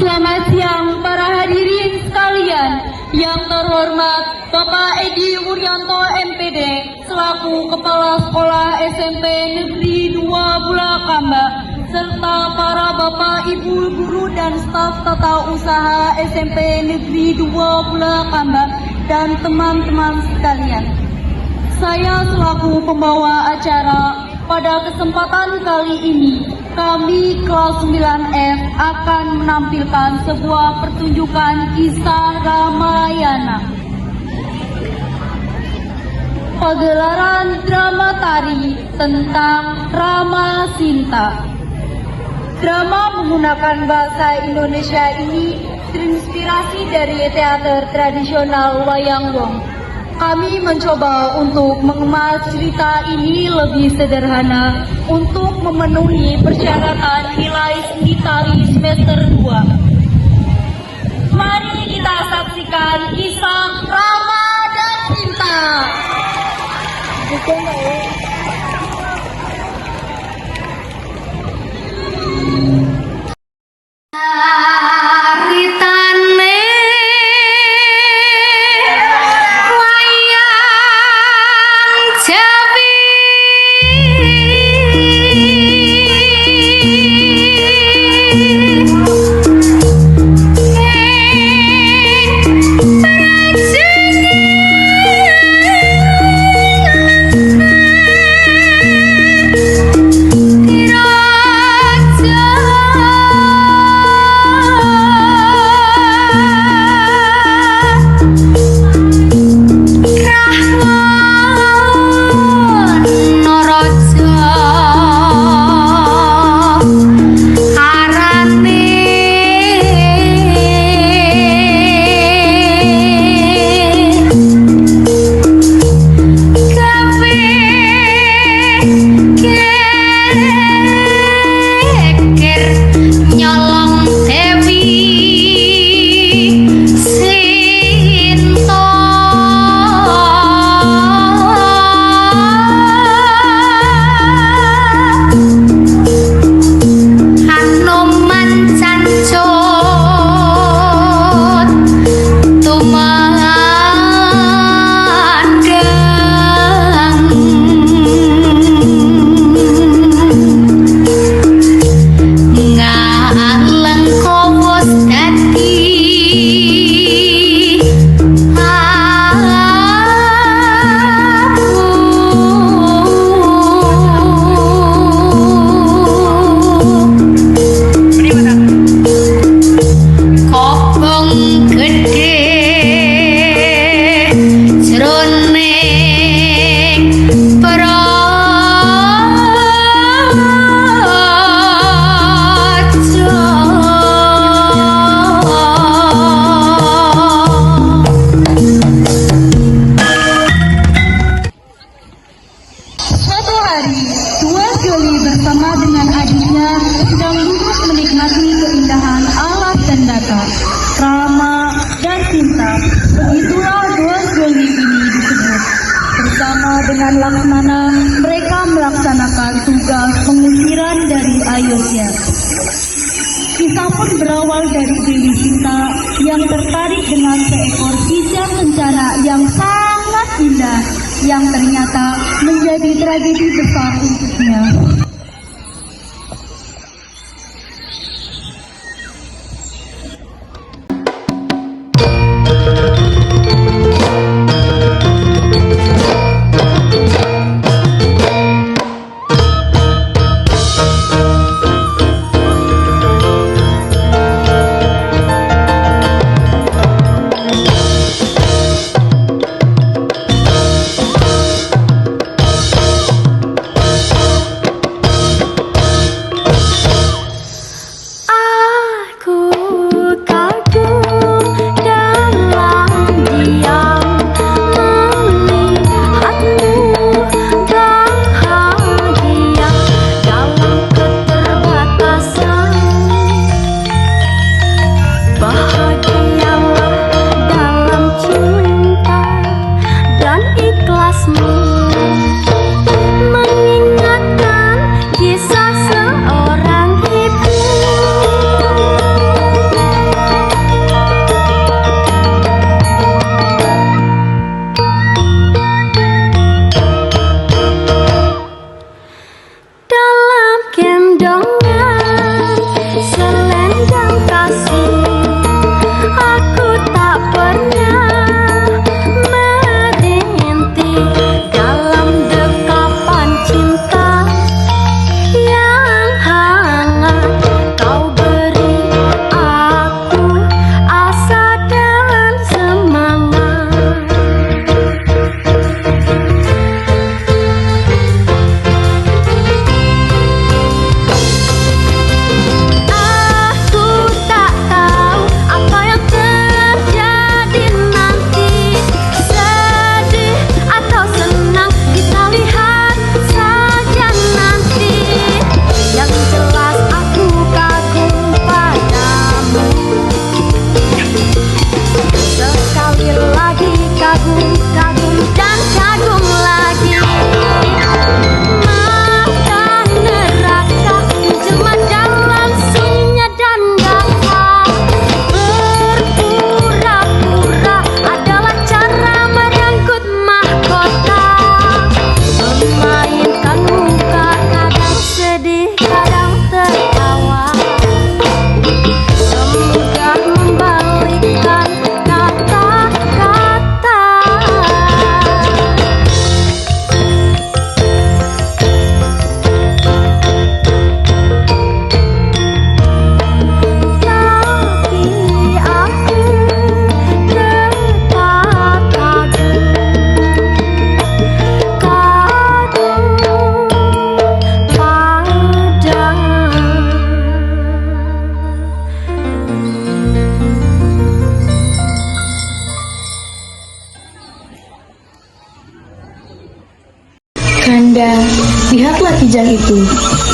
Selamat siang para hadirin sekalian. Yang terhormat Bapak Edi Wuryanto MPD selaku Kepala Sekolah SMP Negeri 2 Bulakamba serta para Bapak Ibu Guru dan staf tata usaha SMP Negeri 2 Bulakamba dan teman-teman sekalian. Saya selaku pembawa acara pada kesempatan kali ini, kami kelas 9F akan menampilkan sebuah pertunjukan kisah Ramayana. Pagelaran drama tari tentang Rama Sinta. Drama menggunakan bahasa Indonesia ini terinspirasi dari teater tradisional Wayang Wong. Kami mencoba untuk mengemas cerita ini lebih sederhana untuk memenuhi persyaratan nilai seni tari semester 2. Mari kita saksikan kisah Rama dan Sinta. Rama dan Sinta. Begitulah dua joli ini disebut. Bersama dengan Laksmana, mereka melaksanakan tugas pengusiran dari Ayodhya. Kisah pun berawal dari Dewi Sinta yang tertarik dengan seekor kijang kencana yang sangat indah, yang ternyata menjadi tragedi besar untuknya. kijang itu.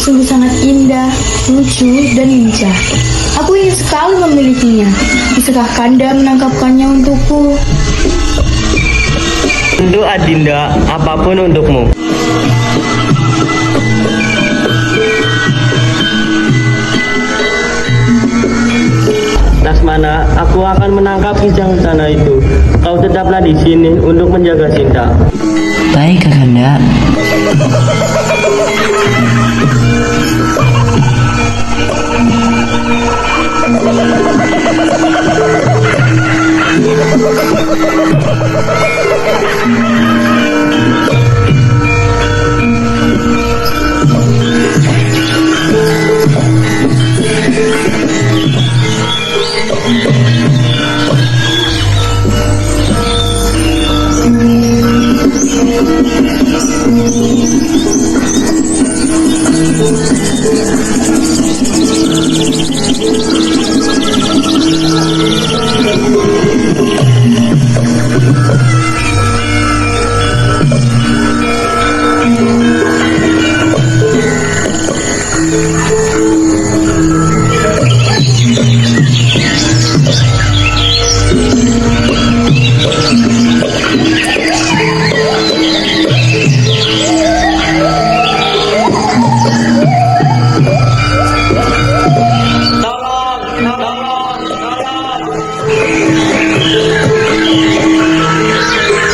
Sungguh sangat indah, lucu, dan lincah. Aku ingin sekali memilikinya. Bisakah Kanda menangkapkannya untukku? Tentu Adinda, apapun untukmu. Lasmana, aku akan menangkap kijang sana itu. Kau tetaplah di sini untuk menjaga Sinta. Baik, Kakanda.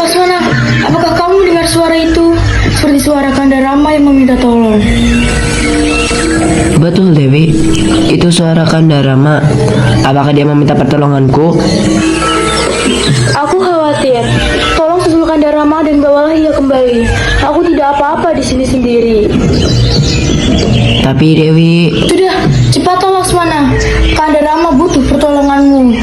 Lasmana, apakah kamu mendengar suara itu? Seperti suara Kanda Rama yang meminta tolong. Betul, Dewi. Itu suara Kanda Rama. Apakah dia meminta pertolonganku? Aku khawatir. Tolong susul Kanda Rama dan bawalah ia kembali. Aku tidak apa-apa di sini sendiri. Tapi Dewi... Sudah, cepatlah Laksmana. Kanda Rama butuh pertolonganmu.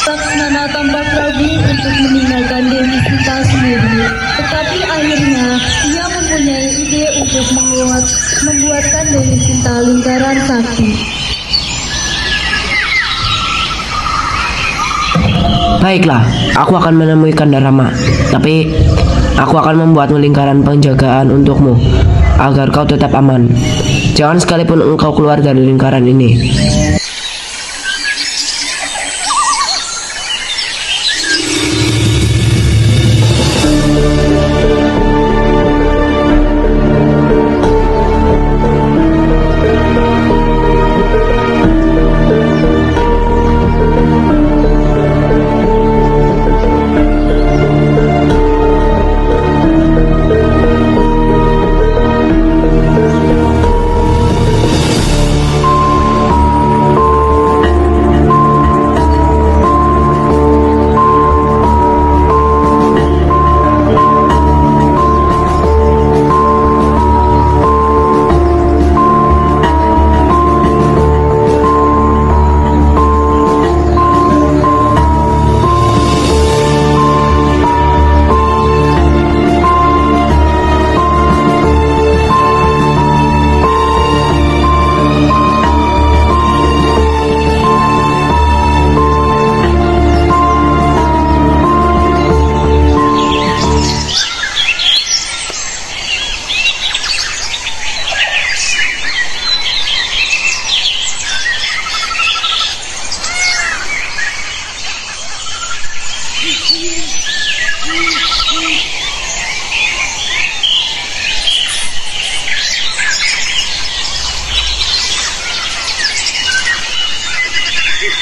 Laksmana tampak ragu untuk meninggalkan Dewi Sinta sendiri. Tetapi akhirnya ia mempunyai ide untuk membuatkan Dewi Sinta lingkaran sakti. Baiklah, aku akan menemui Kanda Rama. Tapi aku akan membuatmu lingkaran penjagaan untukmu, agar kau tetap aman. Jangan sekalipun engkau keluar dari lingkaran ini.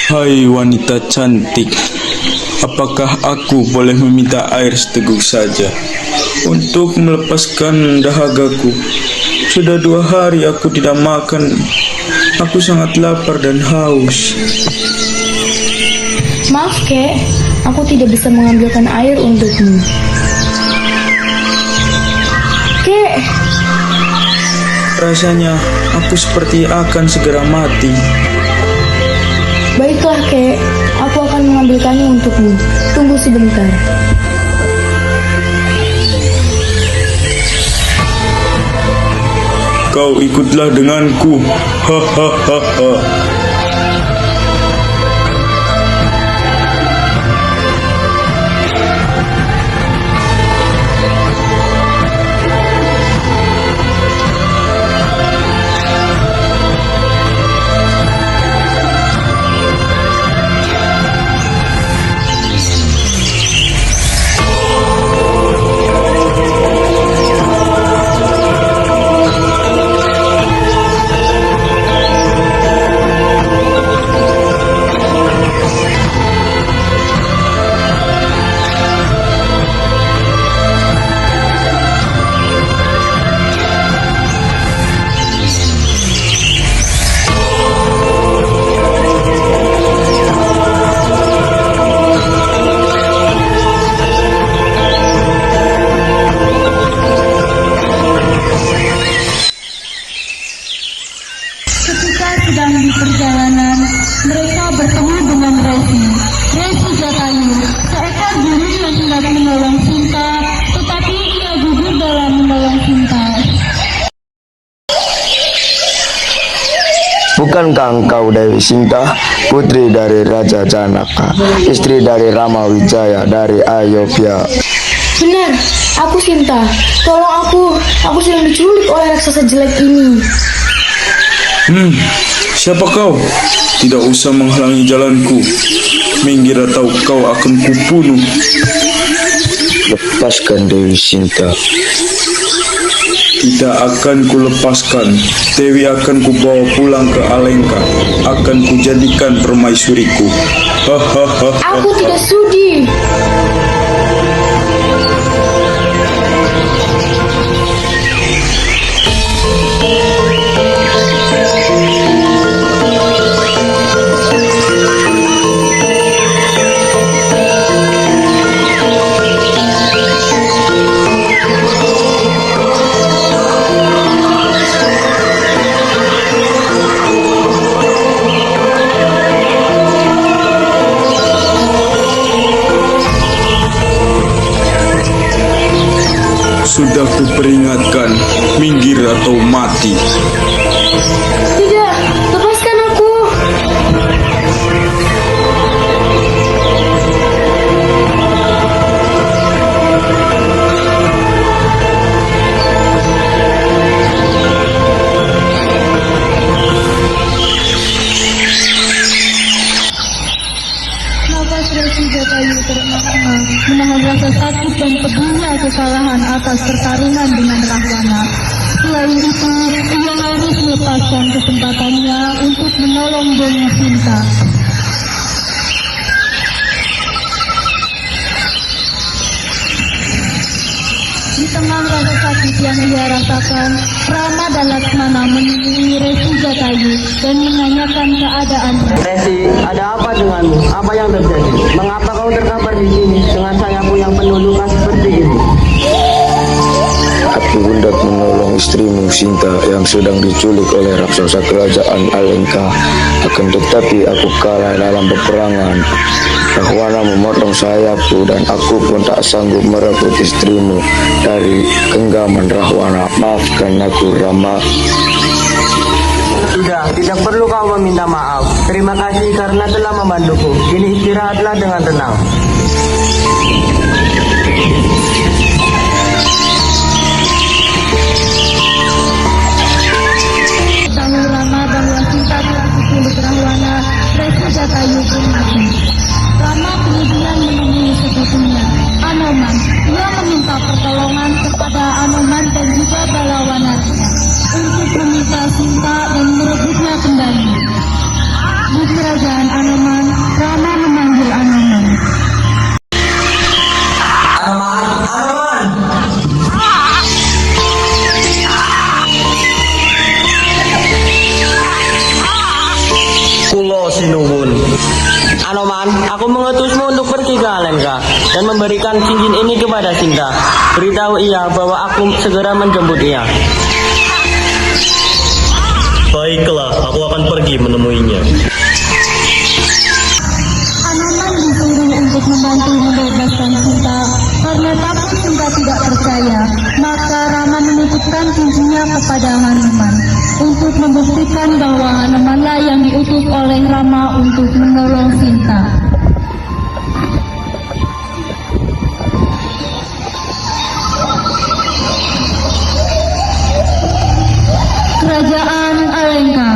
Hai wanita cantik, apakah aku boleh meminta air seteguk saja untuk melepaskan dahagaku? Sudah 2 hari aku tidak makan. Aku sangat lapar dan haus. Maaf, Kek. Aku tidak bisa mengambilkan air untukmu. Kek, Rasanya aku seperti akan segera mati. baiklah, Kek. Aku akan mengambilkannya untukmu. Tunggu sebentar. Kau ikutlah denganku. Hahaha. sedang di perjalanan, mereka bertemu dengan Resi Jatayu, seekor guru yang hendak menolong Sinta, tetapi ia gugur dalam menolong Sinta. Bukankah engkau Dewi Sinta, putri dari Raja Janaka, istri dari Rama Wijaya dari Ayodhya? Benar, aku Sinta. Tolong aku sedang diculik oleh raksasa jelek ini. Siapa kau? Tidak usah menghalangi jalanku. Minggir atau kau akan kubunuh. Lepaskan Dewi Sinta. Tidak akan kulepaskan. Dewi akan kubawa pulang ke Alengka. Akan kujadikan permaisuriku. Hahaha. Aku tidak sudi. Sudah kuperingatkan, minggir atau mati. Tidak, lepaskan aku. Nafas Resi Jatayu terengah-engah menahan rasa sakit dan pedihnya kesalahan atas pertarungan dengan Rahwana. Selain itu, ia harus melepaskan kesempatannya untuk menolong Dona Sinta. Di tengah rasa sakit yang ia rasakan, Rama dan Laksmana menemui Resi Jatayu dan menanyakan keadaannya. Resi, ada apa denganmu? Apa yang terjadi? Mengapa kau terkapar di sini dengan sayapmu yang penuh luka seperti ini? Aku hendak menolong istrimu Sinta yang sedang diculik oleh raksasa kerajaan Alengka. Akan tetapi aku kalah dalam peperangan. Rahwana memotong sayapku dan aku pun tak sanggup merebut istrimu dari genggaman Rahwana. Maafkan aku, Rama. Sudah, tidak perlu kau meminta maaf. Terima kasih karena telah membantuku. Kini istirahatlah dengan tenang. Tahu Rama bahwa Sinta telah diculik Rahwana, Resi Jatayu pun mati. Rama kemudian menemui sepupunya, Anoman. Ia meminta pertolongan kepada Anoman dan juga balawananya untuk meminta Sinta dan merebutnya kembali. Di kerajaan Anoman, Rama memanggil Anoman. Kulo Sinuwun. Anoman, aku mengutusmu untuk pergi ke Alengka dan memberikan cincin ini kepada Sinta. Beritahu ia bahwa aku segera menjemput ia. Baiklah, aku akan pergi menemuinya. Anoman disuruh untuk membantu membebaskan Sinta. Karena takut Sinta tidak percaya, maka Rama menitipkan cincinnya kepada Hanuman untuk membuktikan bahwa Hanumanlah yang diutus oleh Rama untuk menolong Sinta. Kerajaan Alengka.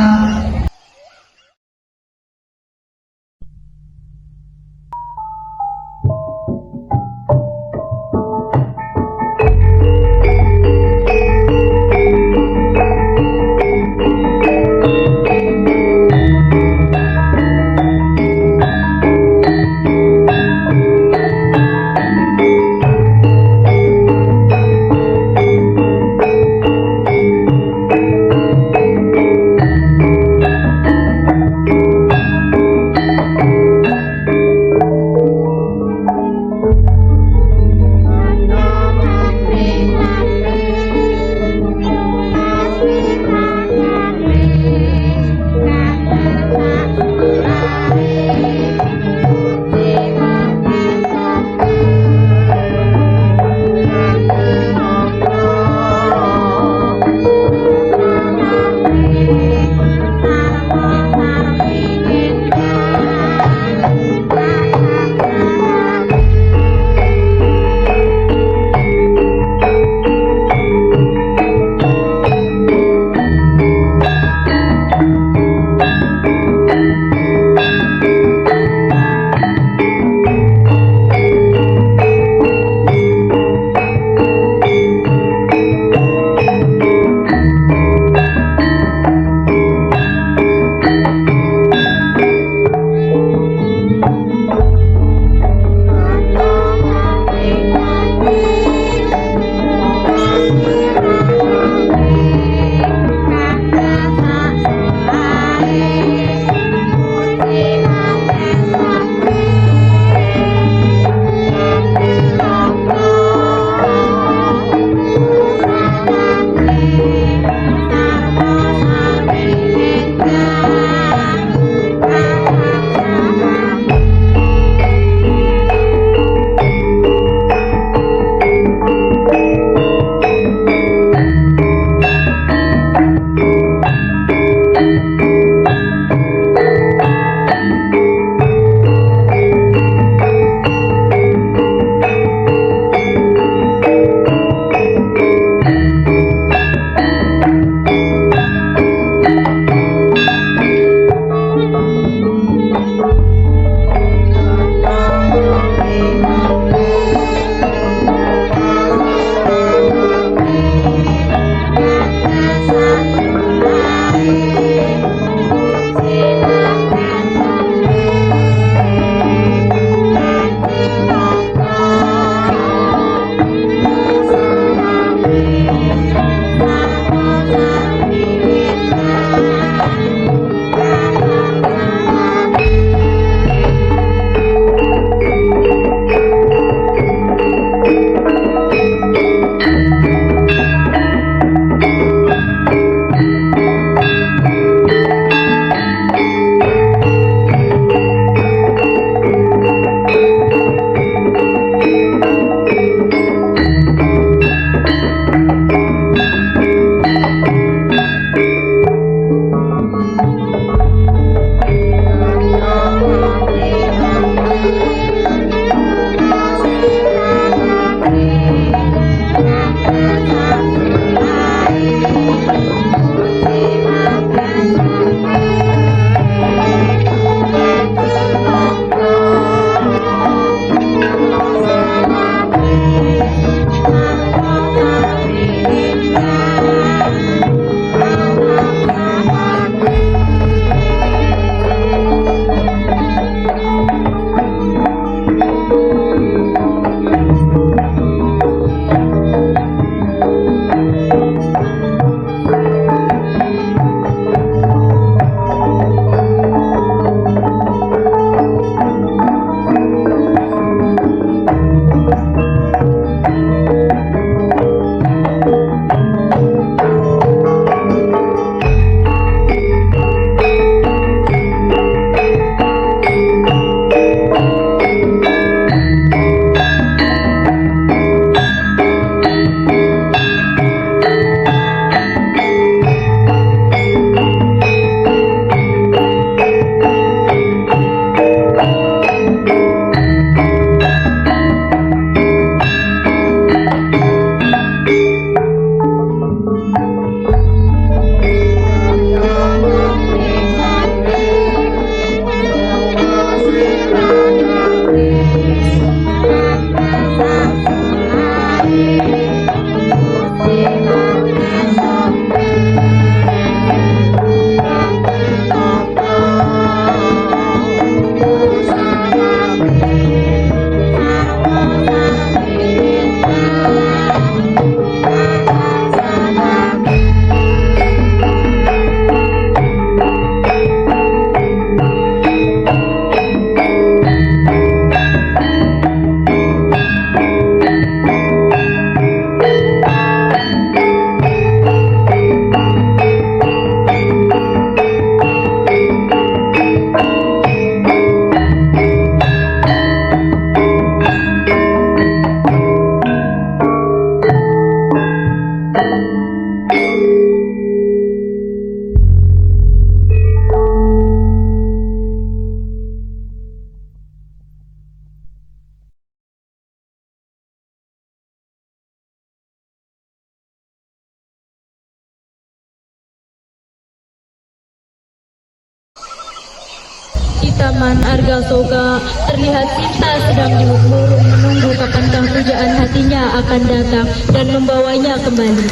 Taman Arga Soga, terlihat Sinta sedang murung menunggu kapankah pujaan hatinya akan datang dan membawanya kembali.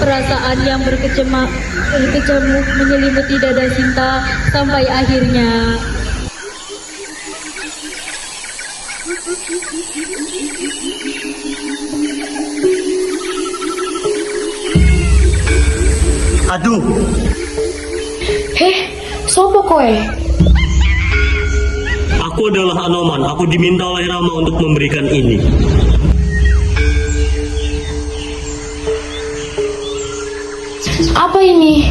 Perasaan yang berkecamuk menyelimuti dada Sinta sampai akhirnya Aduh, Heh, sopo koe? aku adalah Anoman. Aku diminta oleh Rama untuk memberikan ini. Apa ini?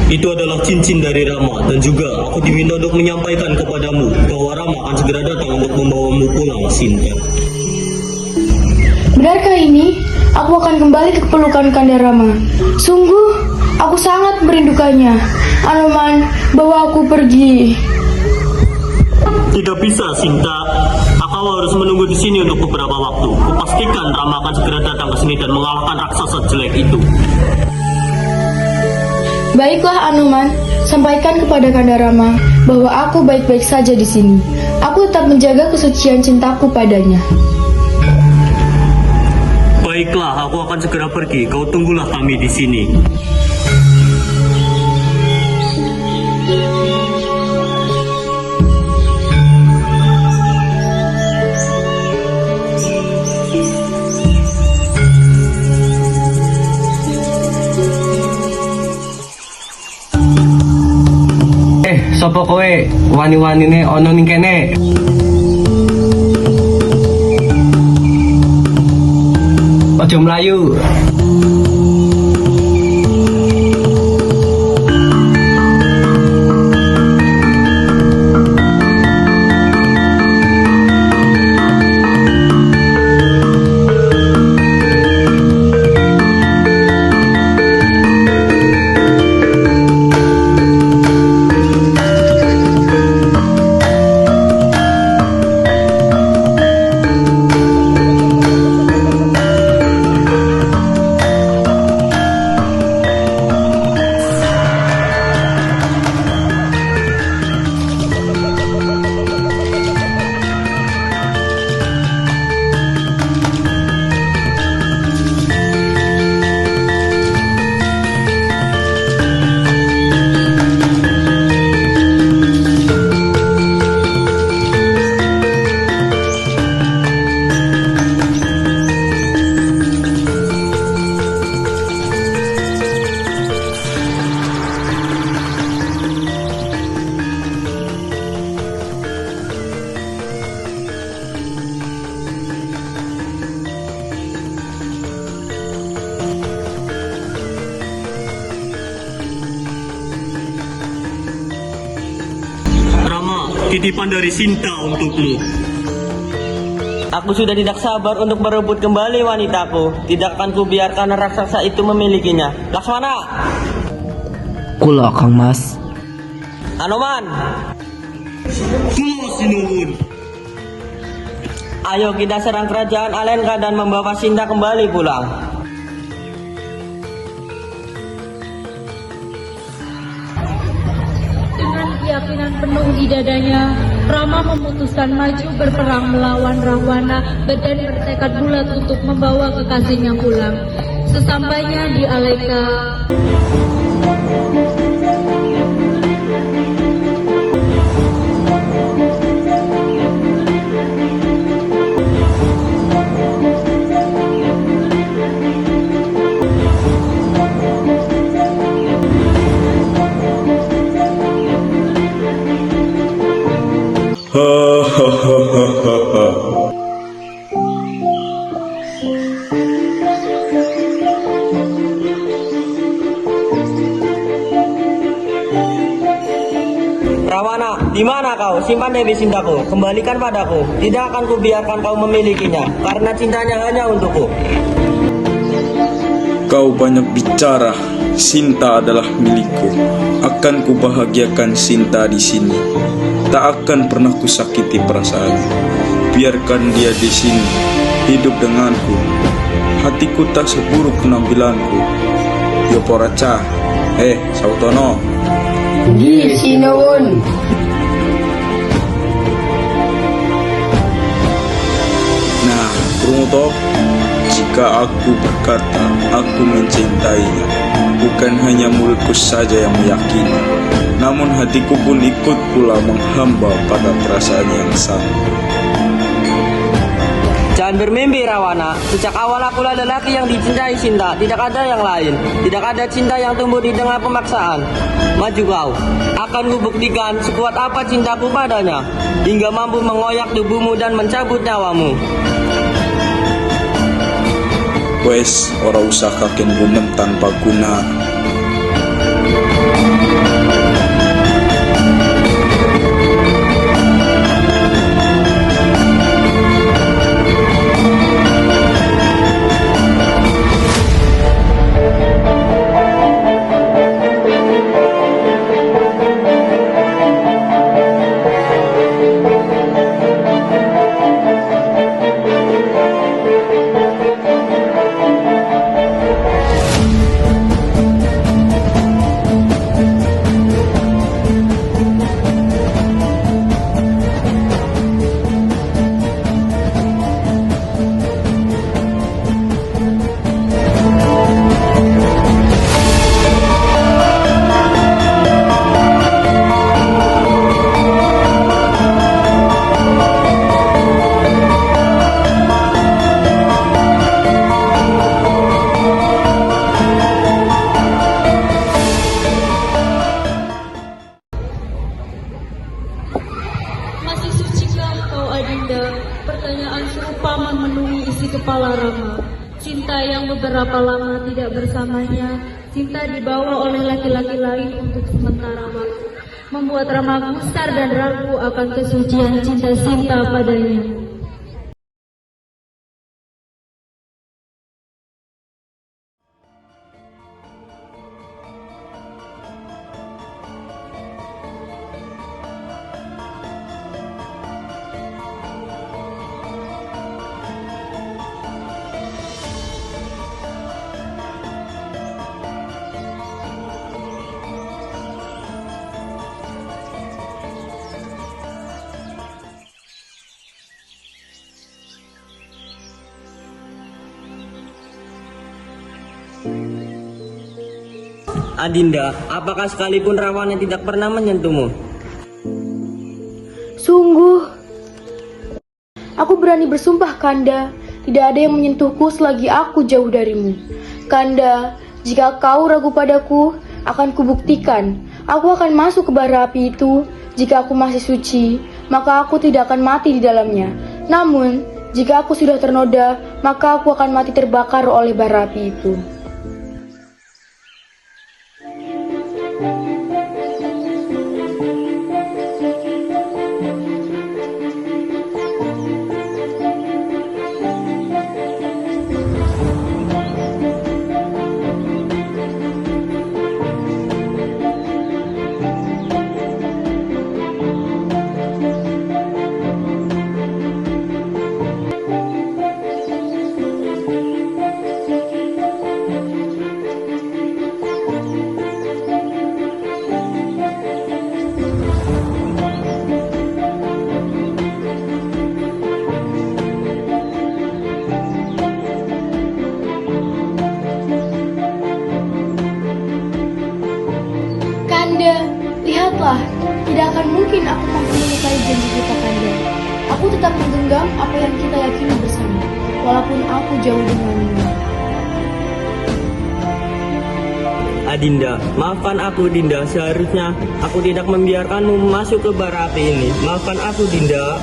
Itu adalah cincin dari Rama, dan juga aku diminta untuk menyampaikan kepadamu bahwa Rama akan segera datang untuk membawamu pulang, Sinta. Benarkah ini? Aku akan kembali ke pelukan Kanda Rama. Sungguh, aku sangat merindukannya. Anoman, bawa aku pergi. Tidak bisa, Sinta. Kau harus menunggu di sini untuk beberapa waktu. Kupastikan Rama akan segera datang ke sini dan mengalahkan raksasa jelek itu. Baiklah Anoman, sampaikan kepada Kanda Rama bahwa aku baik-baik saja di sini. Aku tetap menjaga kesucian cintaku padanya. Baiklah, aku akan segera pergi. Kau tunggulah kami di sini. Sopo kowe? Wani-wanine ono ning kene. Ojo mlayu. Titipan dari Sinta untukmu. Aku sudah tidak sabar untuk merebut kembali wanitaku. Tidak akan kubiarkan raksasa itu memilikinya. Laksmana! Kula Kang Mas. Anoman! Tuh, Sinuwun. Ayo kita serang kerajaan Alenka dan membawa Sinta kembali pulang. dengan keyakinan penuh di dadanya, Rama memutuskan maju berperang melawan Rahwana dan bertekad bulat untuk membawa kekasihnya pulang. Sesampainya di Aleka, Rahwana, di mana kau? Simpan Dewi Sintaku, kembalikan padaku. Tidak akan kubiarkan kau memilikinya, karena cintanya hanya untukku. Kau banyak bicara. Sinta adalah milikku. Akan kubahagiakan Sinta di sini. Tak akan pernah kusakiti perasaannya. Biarkan dia di sini, hidup denganku. Hatiku tak seburuk penampilanku. Yoporaca, Sautono. Di Sinawon. Nah, Purwoto, jika aku berkata aku mencintainya, bukan hanya mulutku saja yang meyakini, namun hatiku pun ikut pula menghamba pada perasaan yang sama. Jangan bermimpi Rawana, sejak awal akulah lelaki yang dicintai Sinta, tidak ada yang lain. Tidak ada cinta yang tumbuh di tengah pemaksaan. Maju kau, akan kubuktikan sekuat apa cintaku padanya, hingga mampu mengoyak tubuhmu dan mencabut nyawamu. Wes, ora usah kaken gunem tanpa guna. Masih sucikah kau Adinda? Pertanyaan serupa memenuhi isi kepala Rama. Cinta yang beberapa lama tidak bersamanya, cinta dibawa oleh laki-laki lain untuk sementara waktu, membuat Rama gusar dan ragu akan kesucian cinta Sinta padanya. Adinda, apakah sekalipun Rawana tidak pernah menyentuhmu? Sungguh, aku berani bersumpah Kanda, tidak ada yang menyentuhku selagi aku jauh darimu. Kanda, jika kau ragu padaku, akan kubuktikan. Aku akan masuk ke bara api itu. Jika aku masih suci, maka aku tidak akan mati di dalamnya. Namun, jika aku sudah ternoda, maka aku akan mati terbakar oleh bara api itu. Kanda, lihatlah, tidak akan mungkin aku mampu melukai janji kita Kanda. Aku tetap menggenggam apa yang kita yakini bersama, walaupun aku jauh denganmu. Adinda, maafkan aku Dinda, seharusnya aku tidak membiarkanmu masuk ke bara api ini. Maafkan aku Dinda.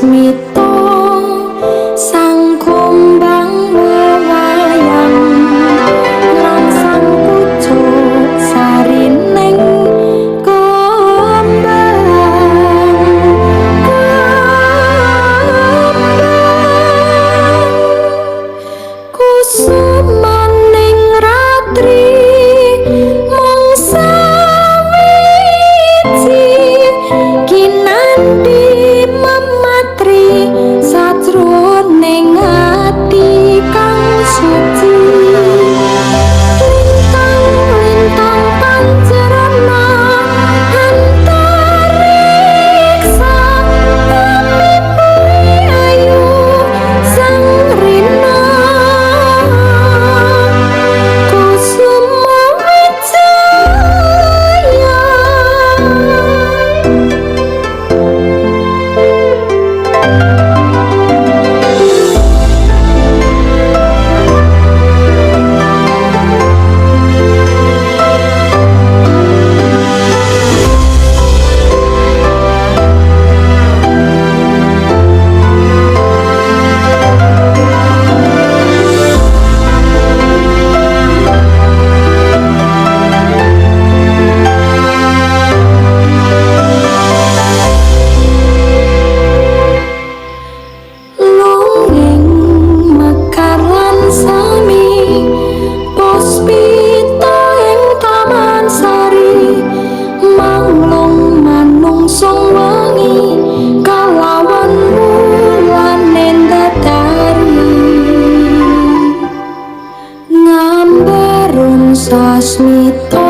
Sasmito sang kumbang wewayang ngrangsang pucuk sarining kusumaning ratri mung sawiji kinandi mematri sajroning ati kang suci lintang-lintang pancerna antariksa pamipui ayu sang rina kusuma wijaya. Longing mekaran sami puspita ing taman sari manglung manungsung wangi kalawan wulan endadari ngambarun sasmita